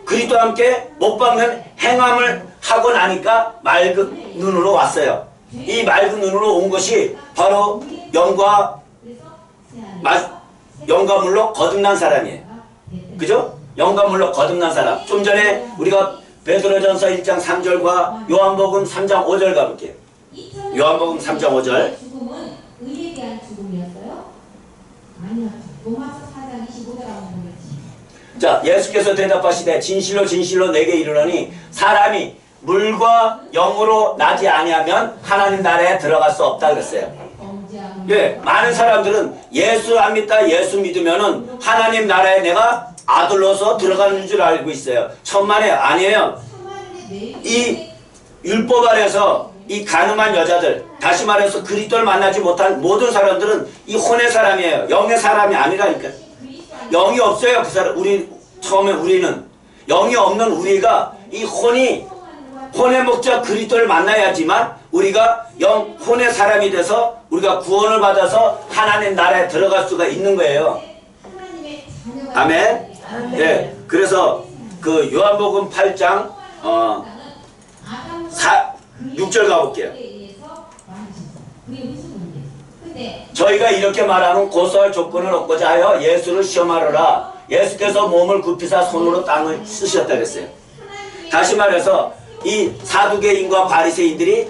그리스도와 함께 못 박는 행함을 하고 나니까 맑은 눈으로 왔어요. 이 맑은 눈으로 온 것이 바로 영과 물로 거듭난 사람이에요. 그죠? 영과 물로 거듭난 사람. 좀 전에 우리가 베드로전서 1장 3절과 요한복음 3장 5절 가볼게요. 요한복음 3장 5절. 죽음은 의에 대한 죽음이었어요? 아니요. 로마서 4장 25절 한번 보겠지. 자, 예수께서 대답하시되 진실로 진실로 내게 이르노니 사람이 물과 영으로 나지 아니하면 하나님 나라에 들어갈 수 없다 그랬어요. 예, 많은 사람들은 예수 안 믿다 예수 믿으면은 하나님 나라에 내가 아들로서 들어가는 줄 알고 있어요. 천만에 아니에요. 이 율법 아래서 이 가늠한 여자들, 다시 말해서 그리스도를 만나지 못한 모든 사람들은 이 혼의 사람이에요. 영의 사람이 아니라니까. 영이 없어요. 그 사람 처음에 우리는 영이 없는 우리가 이 혼의 목적 그리스도를 만나야지만 우리가 혼의 사람이 돼서 우리가 구원을 받아서 하나님 나라에 들어갈 수가 있는 거예요. 아멘. 네, 그래서 그 요한복음 8장 6절 가볼게요. 저희가 이렇게 말하는 고소할 조건을 얻고자 하여 예수를 시험하려라. 예수께서 몸을 굽히사 손으로 땅을 쓰셨다 그랬어요. 다시 말해서 이 사두개인과 바리새인들이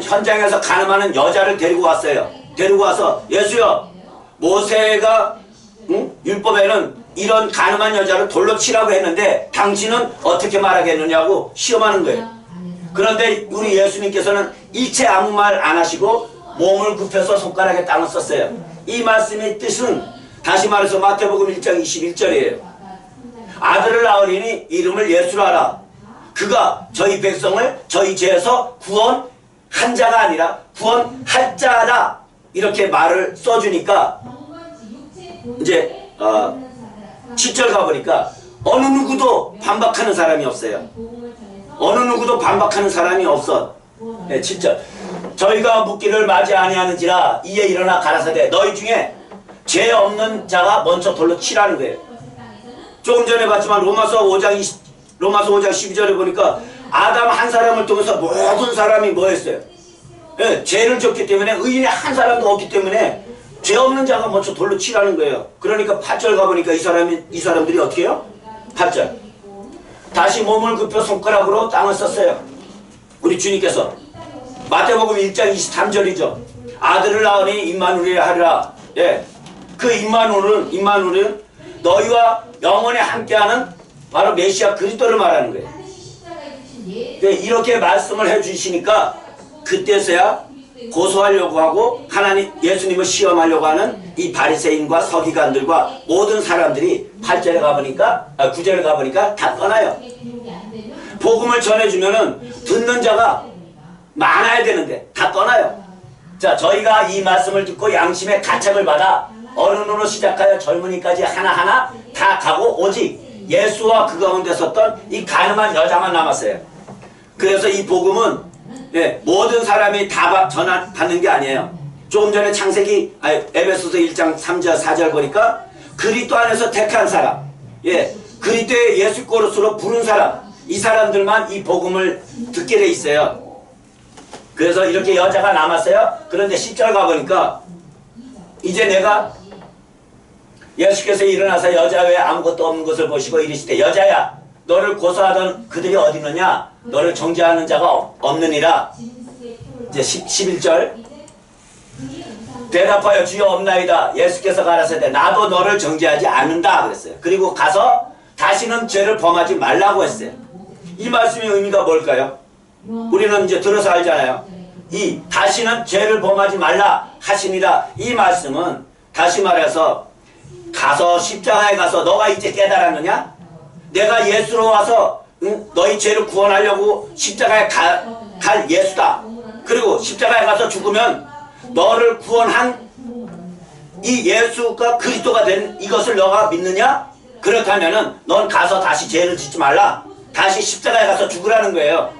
현장에서 가늠하는 여자를 데리고 왔어요. 데리고 와서 예수여, 모세가 율법에는 이런 가늠한 여자를 돌로 치라고 했는데 당신은 어떻게 말하겠느냐고 시험하는 거예요. 그런데 우리 예수님께서는 일체 아무 말 안 하시고 몸을 굽혀서 손가락에 땅을 썼어요. 이 말씀의 뜻은 다시 말해서 마태복음 1장 21절이에요. 아들을 낳으리니 이름을 예수라 하라. 그가 저희 백성을 저희 죄에서 구원한 자가 아니라 구원할 자다. 이렇게 말을 써주니까 이제 7절 가보니까 어느 누구도 반박하는 사람이 없어요. 어느 누구도 반박하는 사람이 없어. 네, 7절. 저희가 묻기를 맞이 아니하는지라 이에 일어나 가라사대 너희 중에 죄 없는 자가 먼저 돌로 치라는 거예요. 조금 전에 봤지만 로마서 5장 12절에 보니까 아담 한 사람을 통해서 모든 사람이 뭐 했어요? 네, 죄를 졌기 때문에 의인이 한 사람도 없기 때문에 죄 없는 자가 먼저 돌로 치라는 거예요. 그러니까 8절 가보니까 이 사람들이 어떻게 해요? 8절. 다시 몸을 굽혀 손가락으로 땅을 썼어요. 우리 주님께서 마태복음 1장 23절이죠. 아들을 낳으니 임마누엘이라 하리라. 예, 그 임마누엘은 너희와 영원히 함께하는 바로 메시아 그리스도를 말하는 거예요. 네, 이렇게 말씀을 해주시니까 그때서야 고소하려고 하고 하나님 예수님을 시험하려고 하는 이 바리새인과 서기관들과 모든 사람들이 8절에 가보니까 9절에 가보니까 다 떠나요. 복음을 전해주면은 듣는 자가 많아야 되는데 다 떠나요. 자, 저희가 이 말씀을 듣고 양심의 가책을 받아 어른으로 시작하여 젊은이까지 하나하나 다 가고 오직 예수와 그 가운데 섰던 이 가늠한 여자만 남았어요. 그래서 이 복음은 모든 사람이 다 받는 게 아니에요. 조금 전에 에베소서 1장 3절 4절 보니까 그리스도 안에서 택한 사람, 그리스도의 예수 그리스도로 부른 사람, 이 사람들만 이 복음을 듣게 돼 있어요. 그래서 이렇게 여자가 남았어요. 그런데 10절 가보니까 이제 내가 예수께서 일어나서 여자 외에 아무것도 없는 것을 보시고 이르시되 여자야 너를 고소하던 그들이 어디 있느냐 너를 정죄하는 자가 없느니라. 이제 11절 대답하여 주여 없나이다. 예수께서 가라사대 나도 너를 정죄하지 않는다 그랬어요. 그리고 가서 다시는 죄를 범하지 말라고 했어요. 이 말씀의 의미가 뭘까요? 우리는 이제 들어서 알잖아요. 이 다시는 죄를 범하지 말라 하시니라. 이 말씀은 다시 말해서 가서 십자가에 가서 너가 이제 깨달았느냐? 내가 예수로 와서 너희 죄를 구원하려고 십자가에 갈 예수다. 그리고 십자가에 가서 죽으면 너를 구원한 이 예수가 그리스도가 된 이것을 너가 믿느냐? 그렇다면은 넌 가서 다시 죄를 짓지 말라. 다시 십자가에 가서 죽으라는 거예요.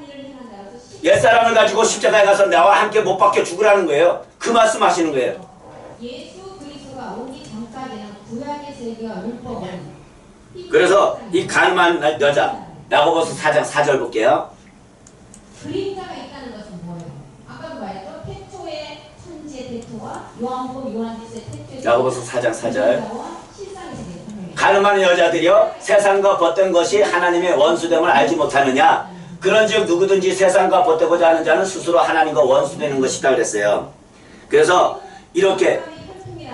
옛사람을 가지고 십자가에 가서 나와 함께 못 박혀 죽으라는 거예요. 그 말씀 하시는 거예요. 예수 그리스도가 오기 전까지는 구약의 세계와 율법은 그래서 이 가늠한 여자 야고보서 4장 4절 볼게요. 그림자가 있다는 것은 뭐예요? 아까도 말했죠. 태초의 천지의 태초와 요한복음 요한일서의 태초의 야고보서 4장 4절 실상의 세계. 가늠하는 여자들이여 세상과 벗된 것이 하나님의 원수됨을 알지 못하느냐. 그런즉 누구든지 세상과 벗되고자 하는 자는 스스로 하나님과 원수되는 것이다 그랬어요. 그래서 이렇게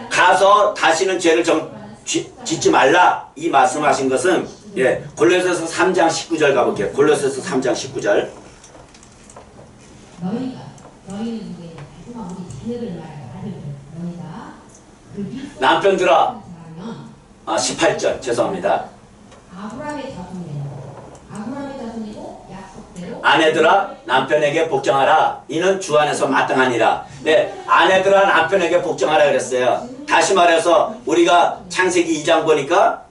가서 다시는 죄를 짓지 말라 이 말씀하신 것은 골로새서 3장 19절 가볼게요. 골로새서 3장 19절 너희는 누구예요? 하지만 우리 자녀들 말하여 아들들 너희가 남편들아 18절 죄송합니다. 아브라함의 자손이고 약속대로 아내들아 남편에게 복종하라. 이는 주 안에서 마땅하니라. 아내들아 남편에게 복종하라 그랬어요. 다시 말해서 우리가 창세기 2장 보니까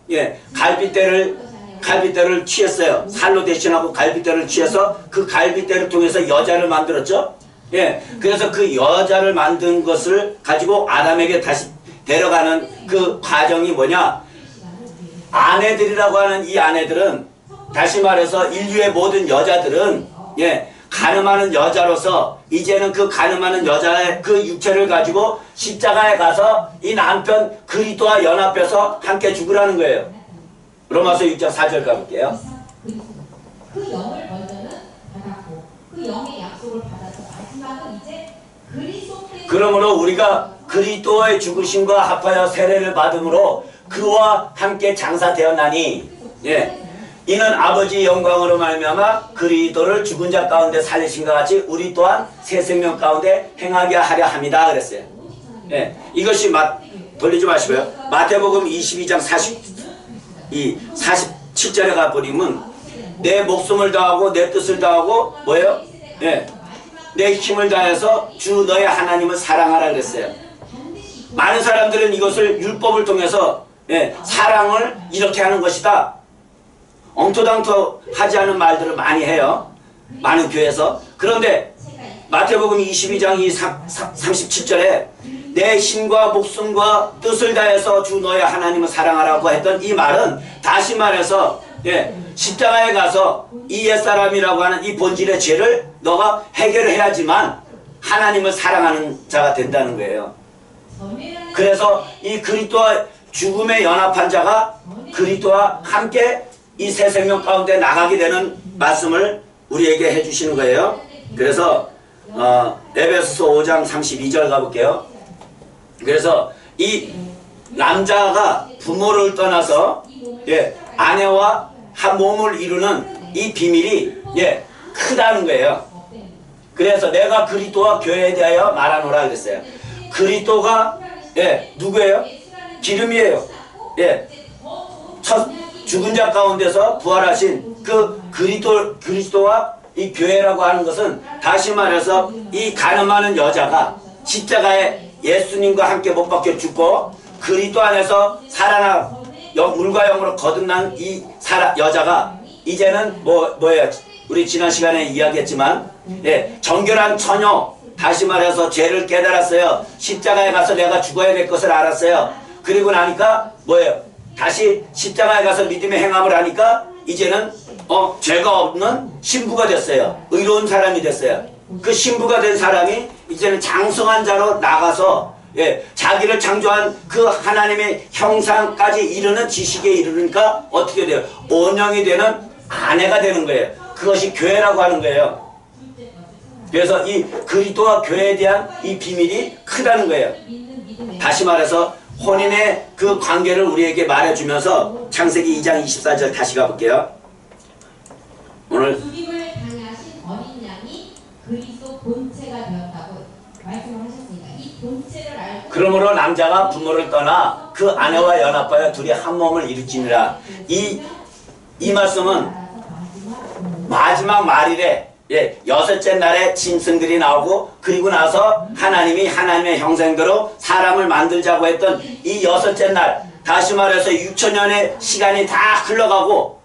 갈빗대를 취했어요. 살로 대신하고 갈빗대를 취해서 그 갈빗대를 통해서 여자를 만들었죠. 그래서 그 여자를 만든 것을 가지고 아담에게 다시 데려가는 그 과정이 뭐냐? 아내들이라고 하는 이 아내들은 다시 말해서 인류의 모든 여자들은 가늠하는 여자로서 이제는 그 가늠하는 여자의 그 육체를 가지고 십자가에 가서 이 남편 그리스도와 연합해서 함께 죽으라는 거예요. 로마서 6장 4절 가볼게요. 그 영을 먼저는 받았고 그 영의 약속을 받아서 마지막은 이제 그리스도 때문에 그러므로 우리가 그리스도의 죽으심과 합하여 세례를 받음으로 그와 함께 장사되었나니 이는 아버지의 영광으로 말미암아 그리스도를 죽은 자 가운데 살리신과 같이 우리 또한 새 생명 가운데 행하게 하려 함이다 그랬어요. 이것이 돌리지 마시고요. 마태복음 22장 47절에 가보니면 내 목숨을 다하고 내 뜻을 다하고 뭐예요? 내 힘을 다해서 주 너의 하나님을 사랑하라 그랬어요. 많은 사람들은 이것을 율법을 통해서 사랑을 이렇게 하는 것이다. 엉토당토 하지 않은 말들을 많이 해요. 많은 교회에서. 그런데 마태복음 22장 37절에 내 힘과 목숨과 뜻을 다해서 주 너의 하나님을 사랑하라고 했던 이 말은 다시 말해서 십자가에 가서 이 옛사람이라고 하는 이 본질의 죄를 너가 해결해야지만 하나님을 사랑하는 자가 된다는 거예요. 그래서 이 그리스도와 죽음에 연합한 자가 그리스도와 함께 이 새 생명 가운데 나가게 되는 말씀을 우리에게 해주시는 거예요. 그래서 에베소서 5장 32절 가볼게요. 그래서 이 남자가 부모를 떠나서 아내와 한 몸을 이루는 이 비밀이 크다는 거예요. 그래서 내가 그리스도와 교회에 대하여 말하노라 그랬어요. 그리스도가 누구예요? 기름이에요. 첫 죽은 자 가운데서 부활하신 그 그리스도와 이 교회라고 하는 것은 다시 말해서 이 가늠하는 여자가 십자가에 예수님과 함께 못 박혀 죽고 그리스도 안에서 살아나 물과 영으로 거듭난 이 여자가 이제는 뭐예요? 우리 지난 시간에 이야기했지만 정결한 처녀, 다시 말해서 죄를 깨달았어요. 십자가에 가서 내가 죽어야 될 것을 알았어요. 그리고 나니까 뭐예요? 다시 십자가에 가서 믿음의 행함을 하니까 이제는 죄가 없는 신부가 됐어요. 의로운 사람이 됐어요. 그 신부가 된 사람이 이제는 장성한 자로 나가서 자기를 창조한 그 하나님의 형상까지 이르는 지식에 이르니까 어떻게 돼요? 온영이 되는 아내가 되는 거예요. 그것이 교회라고 하는 거예요. 그래서 이 그리스도와 교회에 대한 이 비밀이 크다는 거예요. 다시 말해서 혼인의 그 관계를 우리에게 말해주면서 창세기 2장 24절 다시 가볼게요. 오늘 주님을 당하신 어린 양이 그리스도 본체가 되었다고 말씀을 하셨으니까 이 본체를 알고 그러므로 남자가 부모를 떠나 그 아내와 연합하여 둘이 한 몸을 이루지니라. 이 말씀은 마지막 말일에 여섯째 날에 짐승들이 나오고 그리고 나서 하나님이 하나님의 형상대로 사람을 만들자고 했던 이 여섯째 날, 다시 말해서 6천년의 시간이 다 흘러가고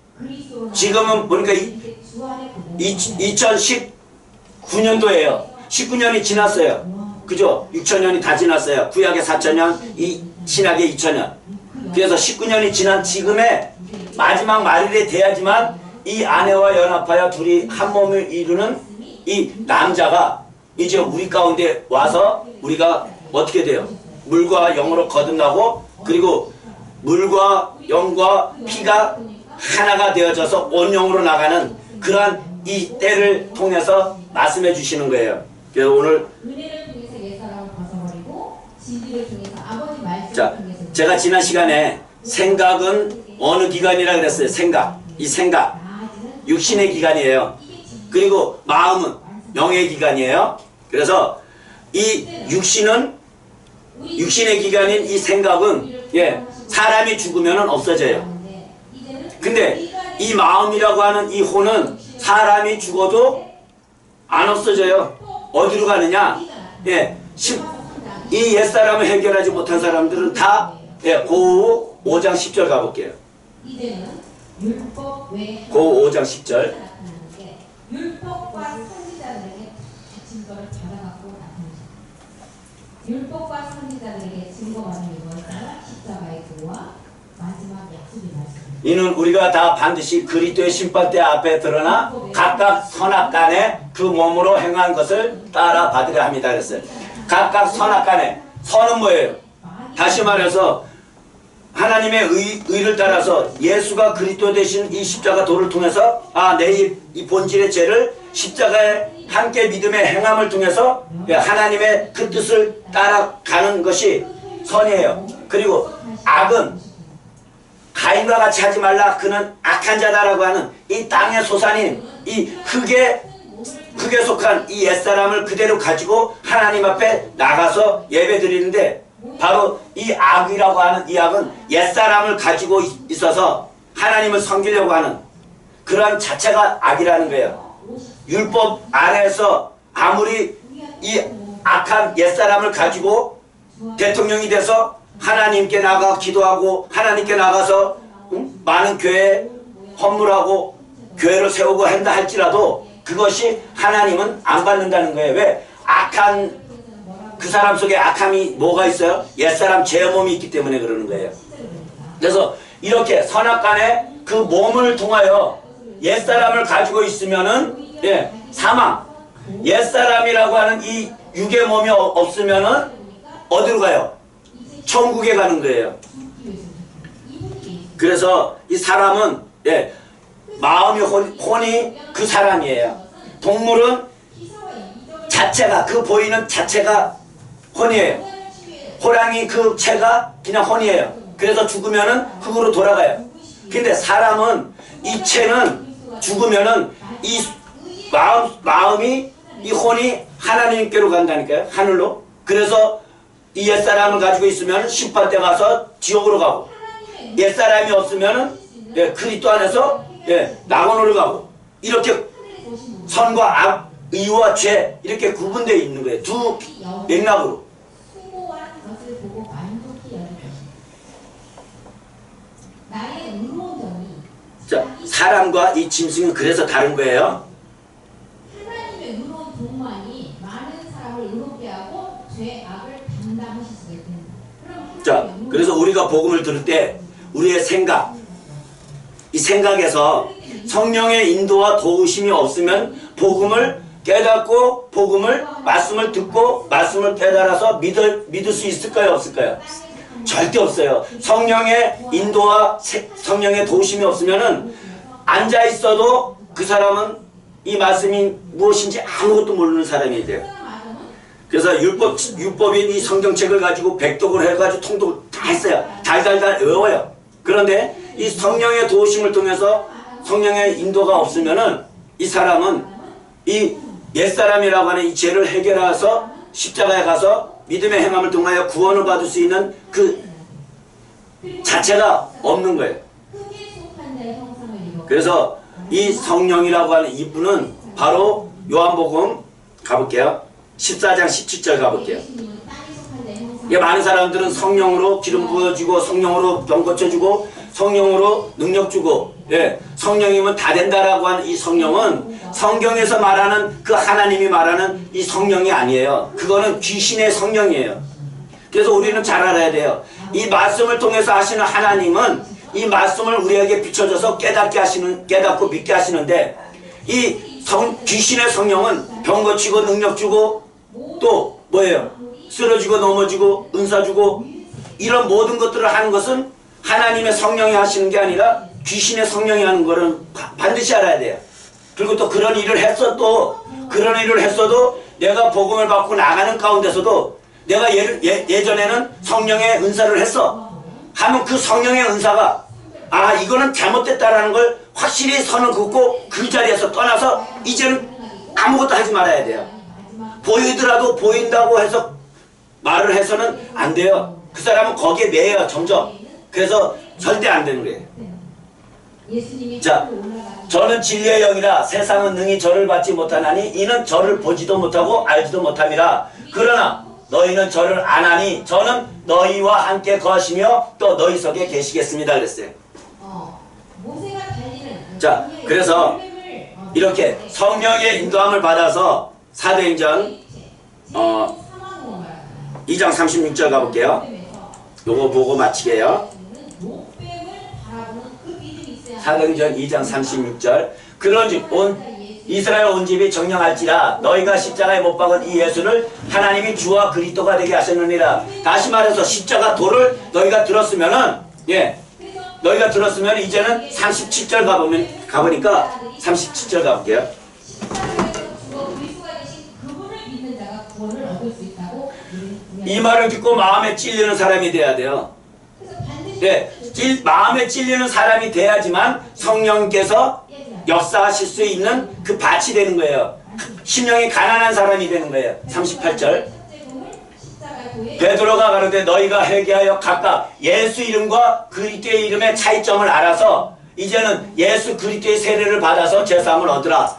지금은 보니까 2019년도예요. 19년이 지났어요. 그죠? 6천년이 다 지났어요. 구약의 4천년, 이 신약의 2천년. 그래서 19년이 지난 지금의 마지막 말일에 돼야지만 이 아내와 연합하여 둘이 한 몸을 이루는 이 남자가 이제 우리 가운데 와서 우리가 어떻게 돼요? 물과 영으로 거듭나고 그리고 물과 영과 피가 하나가 되어져서 온영으로 나가는 그러한 이 때를 통해서 말씀해 주시는 거예요. 그래서 오늘 은혜를 통해서 옛사람을 벗어버리고 진리를 통해서 아버지 말씀을 통해서 제가 지난 시간에 생각은 어느 기관이라 그랬어요. 이 생각 육신의 기관이에요. 그리고 마음은 영의 기관이에요. 그래서 이 육신의 기관인 이 생각은 사람이 죽으면 없어져요. 근데 이 마음이라고 하는 이 혼은 사람이 죽어도 안 없어져요. 어디로 가느냐? 이 옛사람을 해결하지 못한 사람들은 다 고우 5장 10절 가볼게요. 고우 5장 10절. 율법과 선지자들에게 증거를 받아갖고 나타나셨다. 율법과 선지자들에게 증거받는 이것은 십자가의 도와 마지막 약속의 말씀. 이는 우리가 다 반드시 그리스도의 심판대 앞에 드러나 각각 선악간에 그 몸으로 행한 것을 따라 받으려 합니다. 그랬어요. 각각 선악간에. 선은 뭐예요? 다시 말해서 하나님의 의를 따라서 예수가 그리스도 되신 이 십자가 도를 통해서 내 이 본질의 죄를 십자가에 함께 믿음의 행함을 통해서 하나님의 그 뜻을 따라가는 것이 선이에요. 그리고 악은 가인과 같이 하지 말라, 그는 악한 자다라고 하는 이 땅의 소산인 이 흙에 속한 이 옛사람을 그대로 가지고 하나님 앞에 나가서 예배 드리는데, 바로 이 악이라고 하는 이 악은 옛사람을 가지고 있어서 하나님을 섬기려고 하는 그러한 자체가 악이라는 거예요. 율법 아래에서 아무리 이 악한 옛사람을 가지고 대통령이 돼서 하나님께 나가 기도하고 하나님께 나가서 많은 교회 헌물하고 교회를 세우고 한다 할지라도 그것이 하나님은 안 받는다는 거예요. 왜? 악한 그 사람 속에 악함이 뭐가 있어요? 옛사람 죄의 몸이 있기 때문에 그러는 거예요. 그래서 이렇게 선악간에 그 몸을 통하여 옛사람을 가지고 있으면은 사망, 옛사람이라고 하는 이 육의 몸이 없으면은 어디로 가요? 천국에 가는 거예요. 그래서 이 사람은 마음이 혼이 그 사람이에요. 동물은 자체가 그 보이는 자체가 혼이에요. 호랑이 그 체가 그냥 혼이에요. 그래서 죽으면은 흙으로 돌아가요. 근데 사람은 이 체는 죽으면은 이 마음이 이 혼이 하나님께로 간다니까요. 하늘로. 그래서 이 옛사람을 가지고 있으면 심판 때 가서 지옥으로 가고, 옛사람이 없으면 예, 그리스도 안에서 예, 낙원으로 가고, 이렇게 선과 악, 의와 죄 이렇게 구분되어 있는 거예요. 두 맥락으로. 수고한 것을 보고 만족히 여길 것이다. 나의 의로운 점이 자, 사람과 이 짐승은 그래서 다른 거예요. 하나님의 의로운 동만이 많은 사람을 의롭게 하고 죄 악을 담당하실 수가 있습니다. 그럼 자, 그래서 우리가 복음을 들을 때 우리의 생각, 이 생각에서 성령의 인도와 도우심이 없으면 복음을 깨닫고 복음을 말씀을 듣고 말씀을 깨달아서 믿을 수 있을까요? 없을까요? 절대 없어요. 성령의 인도와 성령의 도우심이 없으면은 앉아 있어도 그 사람은 이 말씀이 무엇인지 아무것도 모르는 사람이 돼요. 그래서 율법인 이 성경책을 가지고 백독을 해가지고 통독을 다 했어요. 달달달 외워요. 그런데 이 성령의 도우심을 통해서 성령의 인도가 없으면은 이 사람은 이 옛사람이라고 하는 이 죄를 해결해서 십자가에 가서 믿음의 행함을 통하여 구원을 받을 수 있는 그 자체가 없는 거예요. 그래서 이 성령이라고 하는 이분은 바로 요한복음 가볼게요. 14장 17절 가볼게요. 이게 많은 사람들은 성령으로 기름 부어주고 성령으로 병 고쳐주고 성령으로 능력 주고 예, 성령이면 다 된다라고 하는 이 성령은 성경에서 말하는 그 하나님이 말하는 이 성령이 아니에요. 그거는 귀신의 성령이에요. 그래서 우리는 잘 알아야 돼요. 이 말씀을 통해서 하시는 하나님은 이 말씀을 우리에게 비춰줘서 깨닫고 믿게 하시는데 이 귀신의 성령은 병 고치고 능력 주고 또 뭐예요? 쓰러지고 넘어지고 은사 주고 이런 모든 것들을 하는 것은 하나님의 성령이 하시는 게 아니라 귀신의 성령이 하는 거는 반드시 알아야 돼요. 그리고 또 그런 일을 했어도 내가 복음을 받고 나가는 가운데서도 내가 예전에는 성령의 은사를 했어 하면 그 성령의 은사가 아 이거는 잘못됐다라는 걸 확실히 선을 긋고 그 자리에서 떠나서 이제는 아무것도 하지 말아야 돼요. 보이더라도 보인다고 해서 말을 해서는 안 돼요. 그 사람은 거기에 매여요 점점. 그래서 절대 안 되는 거예요. 자, 저는 진리의 영이라 세상은 능히 저를 받지 못하나니 이는 저를 보지도 못하고 알지도 못함이라. 그러나 너희는 저를 아나니 저는 너희와 함께 거하시며 또 너희 속에 계시겠습니다 그랬어요. 자, 그래서 이렇게 성령의 인도함을 받아서 사도행전 2장 36절 가볼게요. 요거 보고 마치게요. 사도행전 2장 36절 그런즉 이스라엘 온 집이 정령할지라 너희가 십자가에 못 박은 이 예수를 하나님이 주와 그리스도가 되게 하셨느니라. 다시 말해서 십자가 도를 너희가 들었으면은 너희가 들었으면 이제는 37절 가보니까 37절 가볼게요. 이 말을 듣고 마음에 찔리는 사람이 돼야 돼요. 마음에 찔리는 사람이 돼야지만 성령께서 역사하실 수 있는 그 밭이 되는 거예요. 심령이 가난한 사람이 되는 거예요. 38절 베드로가 가로되 너희가 회개하여 각각 예수 이름과 그리스도의 이름의 차이점을 알아서 이제는 예수 그리스도의 세례를 받아서 죄사함을 얻으라.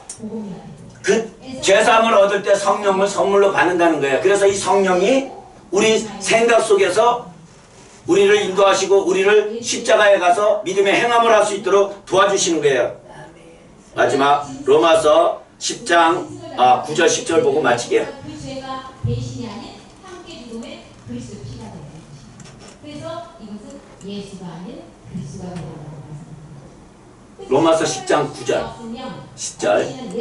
그 죄사함을 얻을 때 성령을 선물로 받는다는 거예요. 그래서 이 성령이 우리 생각 속에서 우리를 인도하시고 우리를 십자가에 가서 믿음의 행함을 할 수 있도록 도와주시는 거예요. 마지막 로마서 10장 9절 10절 보고 마치게요. 로마서 10장 9절 10절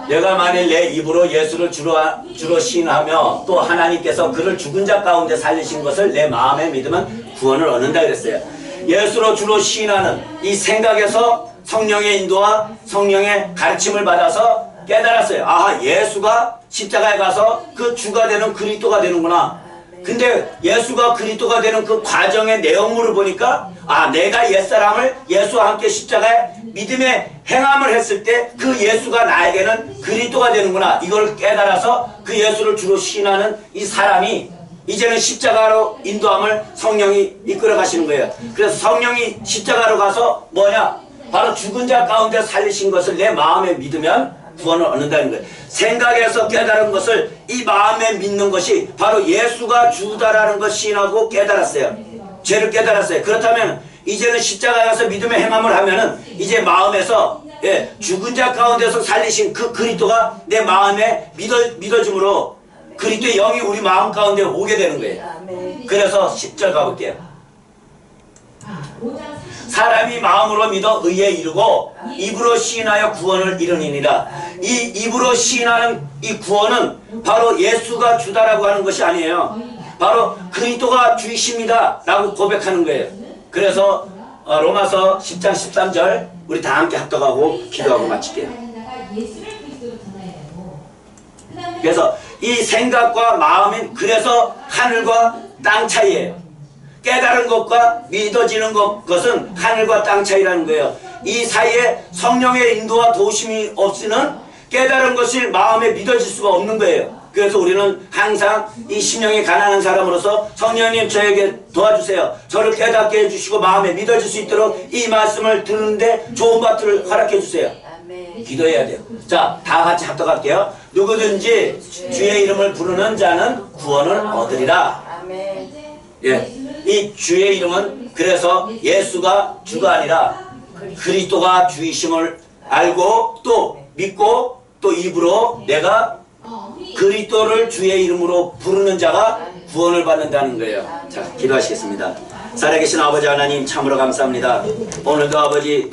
내가 만일 내 입으로 예수를 주로 시인하며 또 하나님께서 그를 죽은 자 가운데 살리신 것을 내 마음에 믿으면 구원을 얻는다 그랬어요. 예수로 주로 시인하는 이 생각에서 성령의 인도와 성령의 가르침을 받아서 깨달았어요. 아, 예수가 십자가에 가서 그 주가 되는 그리스도가 되는구나. 근데 예수가 그리스도가 되는 그 과정의 내용물을 보니까 아, 내가 옛사람을 예수와 함께 십자가에 믿음의 행함을 했을 때 그 예수가 나에게는 그리스도가 되는구나. 이걸 깨달아서 그 예수를 주로 시인하는 이 사람이 이제는 십자가로 인도함을 성령이 이끌어 가시는 거예요. 그래서 성령이 십자가로 가서 뭐냐? 바로 죽은 자 가운데 살리신 것을 내 마음에 믿으면 구원을 얻는다는 거예요. 생각에서 깨달은 것을 이 마음에 믿는 것이 바로 예수가 주다라는 걸 시인하고 깨달았어요. 죄를 깨달았어요. 그렇다면 이제는 십자가에 가서 믿음의 행함을 하면은 이제 마음에서 죽은 자 가운데서 살리신 그 그리스도가 내 마음에 믿어짐으로 그리스도의 영이 우리 마음 가운데 오게 되는 거예요. 그래서 10절 가볼게요. 사람이 마음으로 믿어 의에 이르고 입으로 시인하여 구원을 이루니라. 이 입으로 시인하는 이 구원은 바로 예수가 주다라고 하는 것이 아니에요. 바로 그리스도가 주이십니다 라고 고백하는 거예요. 그래서 로마서 10장 13절 우리 다 함께 합독하고 기도하고 마칠게요. 그래서 이 생각과 마음은 그래서 하늘과 땅 차이예요. 깨달은 것과 믿어지는 것은 하늘과 땅 차이라는 거예요. 이 사이에 성령의 인도와 도우심이 없이는 깨달은 것이 마음에 믿어질 수가 없는 거예요. 그래서 우리는 항상 이 심령이 가난한 사람으로서 성령님 저에게 도와주세요. 저를 깨닫게 해주시고 마음에 믿어질 수 있도록 이 말씀을 듣는데 좋은 것들을 허락해 주세요. 기도해야 돼요. 자, 다 같이 합독할게요. 누구든지 주의 이름을 부르는 자는 구원을 얻으리라. 예, 이 주의 이름은 그래서 예수가 주가 아니라 그리스도가 주이심을 알고 또 믿고 또 입으로 내가 그리스도를 주의 이름으로 부르는 자가 구원을 받는다는 거예요. 자, 기도하시겠습니다. 살아계신 아버지 하나님 참으로 감사합니다. 오늘도 아버지